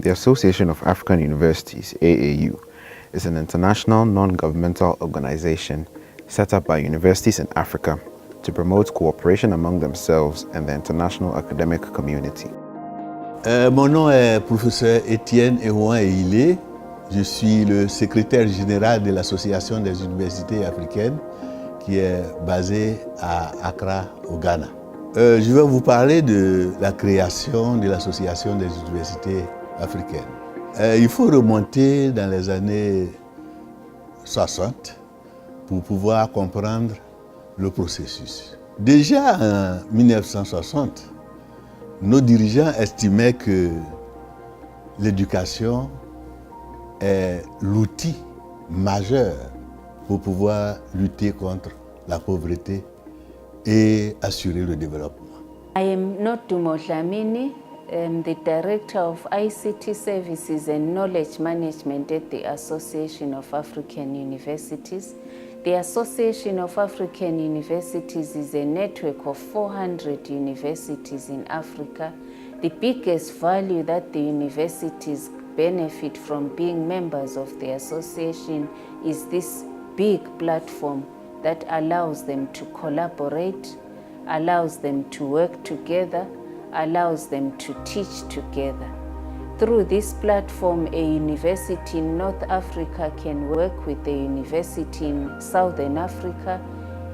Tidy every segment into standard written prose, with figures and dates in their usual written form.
The Association of African Universities, AAU, is an international non-governmental organization set up by universities in Africa to promote cooperation among themselves and the international academic community. Mon nom est professeur Étienne Ehouan-Ehilé. Je suis le secrétaire général de l'Association des universités africaines qui est basée à Accra, au Ghana. Je vais vous parler de la création de l'Association des universités africaines. Il faut remonter dans les années 60 pour pouvoir comprendre le processus. Déjà en 1960, nos dirigeants estimaient que l'éducation est l'outil majeur pour pouvoir lutter contre la pauvreté et assurer le développement. I am Nodumo Dlamini. I'm the Director of ICT Services and Knowledge Management at the Association of African Universities. The Association of African Universities is a network of 400 universities in Africa. The biggest value that the universities benefit from being members of the association is this big platform that allows them to collaborate, allows them to work together, allows them to teach together. Through this platform, a university in North Africa can work with a university in Southern Africa,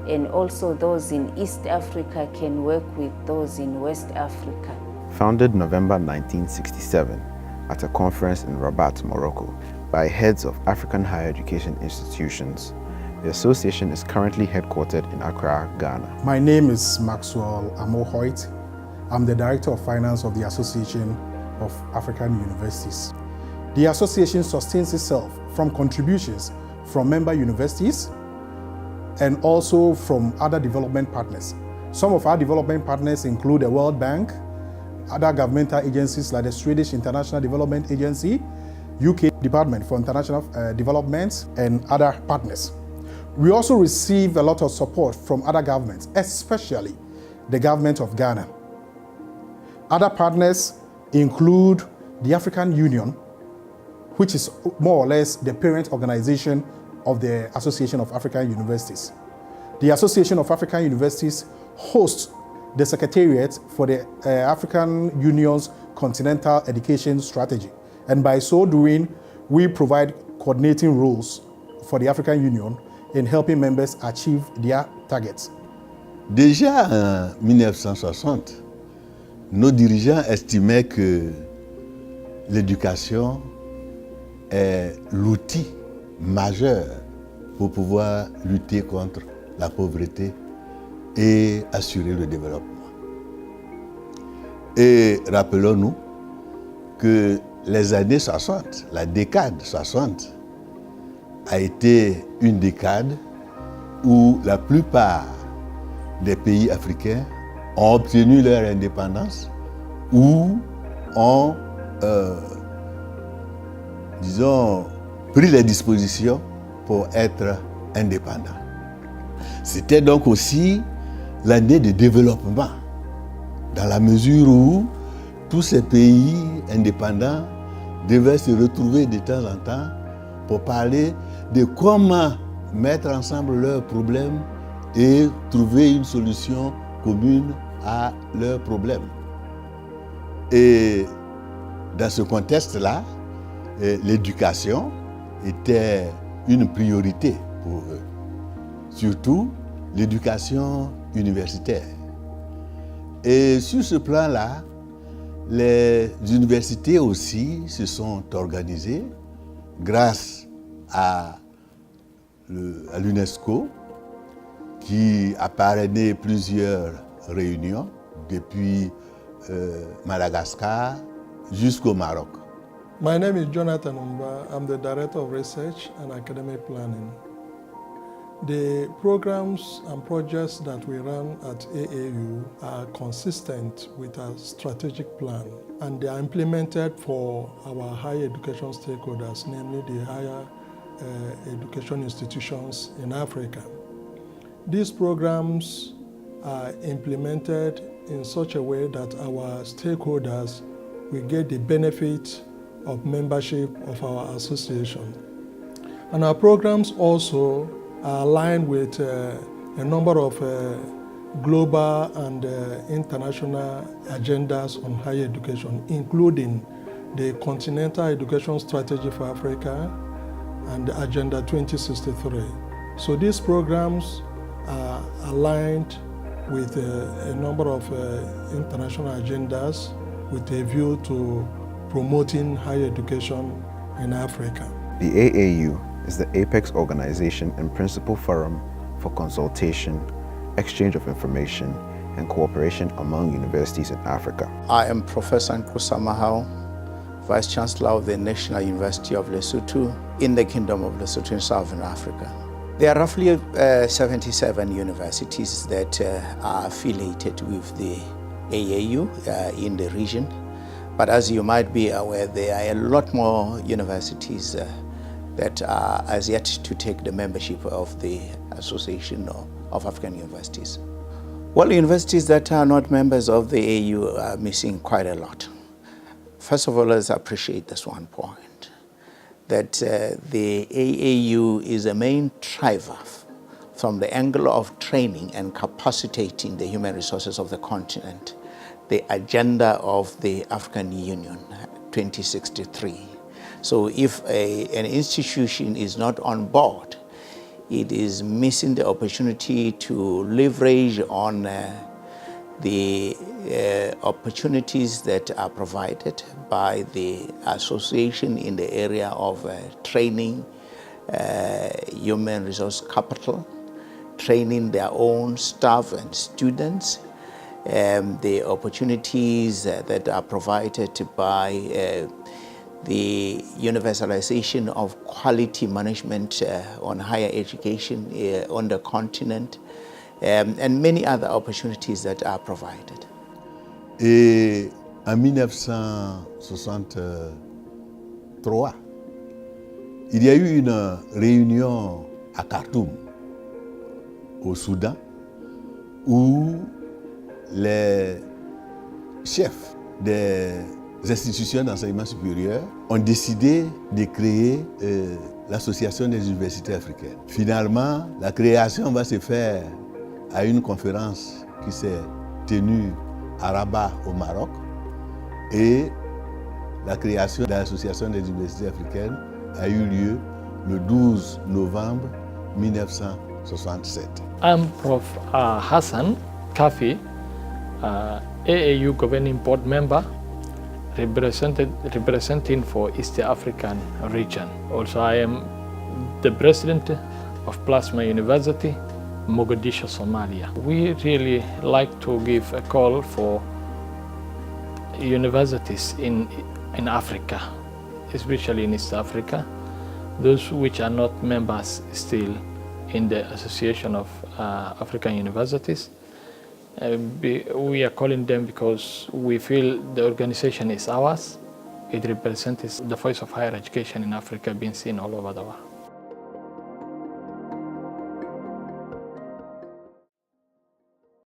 and also those in East Africa can work with those in West Africa. Founded November 1967 at a conference in Rabat, Morocco, by heads of African higher education institutions, the association is currently headquartered in Accra, Ghana. My name is Maxwell Amo-Hoyt. I'm the Director of Finance of the Association of African Universities. The association sustains itself from contributions from member universities and also from other development partners. Some of our development partners include the World Bank, other governmental agencies like the Swedish International Development Agency, UK Department for International Development, and other partners. We also receive a lot of support from other governments, especially the government of Ghana. Other partners include the African Union, which is more or less the parent organization of the Association of African Universities. The Association of African Universities hosts the Secretariat for the African Union's Continental Education Strategy. And by so doing, we provide coordinating roles for the African Union in helping members achieve their targets. Déjà en 1960, nos dirigeants estimaient que l'éducation est l'outil majeur pour pouvoir lutter contre la pauvreté et assurer le développement. Et rappelons-nous que les années 60, la décade 60, a été une décade où la plupart des pays africains ont obtenu leur indépendance ou ont, pris les dispositions pour être indépendants. C'était donc aussi l'année de développement, dans la mesure où tous ces pays indépendants devaient se retrouver de temps en temps pour parler de comment mettre ensemble leurs problèmes et trouver une solution commune à leurs problèmes. Et dans ce contexte-là, l'éducation était une priorité pour eux, surtout l'éducation universitaire. Et sur ce plan-là, les universités aussi se sont organisées grâce à l'UNESCO, qui a parrainé plusieurs réunions depuis Madagascar jusqu'au Maroc. My name is Jonathan Umba. I'm the Director of Research and Academic Planning. The programs and projects that we run at AAU are consistent with our strategic plan, and they are implemented for our higher education stakeholders, namely the higher education institutions in Africa. These programs are implemented in such a way that our stakeholders will get the benefit of membership of our association. And our programs also are aligned with a number of global and international agendas on higher education, including the Continental Education Strategy for Africa and Agenda 2063. So these programs are aligned with a number of international agendas with a view to promoting higher education in Africa. The AAU is the apex organization and principal forum for consultation, exchange of information, and cooperation among universities in Africa. I am Professor Nkusa Mahau, Vice Chancellor of the National University of Lesotho in the Kingdom of Lesotho in Southern Africa. There are roughly 77 universities that are affiliated with the AAU in the region. But as you might be aware, there are a lot more universities that are as yet to take the membership of the Association of African Universities. Well, universities that are not members of the AAU are missing quite a lot. First of all, let's appreciate this one point, that the AAU is a main driver from the angle of training and capacitating the human resources of the continent, the agenda of the African Union 2063. So if an institution is not on board, it is missing the opportunity to leverage on the opportunities that are provided by the association in the area of training, human resource capital, training their own staff and students, the opportunities that are provided by the universalization of quality management on higher education on the continent, and many other opportunities that are provided. Et en 1963, il y a eu une réunion à Khartoum, au Soudan, où les chefs des institutions d'enseignement supérieur ont décidé de créer l'Association des universités africaines. Finalement, la création va se faire à une conférence qui s'est tenue à Rabat au Maroc, et la création de l'Association des universités africaines a eu lieu le 12 novembre 1967. I'm Prof. Hassan Kafi, AAU Governing Board member, representing for East African region. Also, I am the president of Plasma University, Mogadishu, Somalia. We really like to give a call for universities in Africa, especially in East Africa, those which are not members still in the Association of African Universities. We are calling them because we feel the organization is ours. It represents the voice of higher education in Africa being seen all over the world.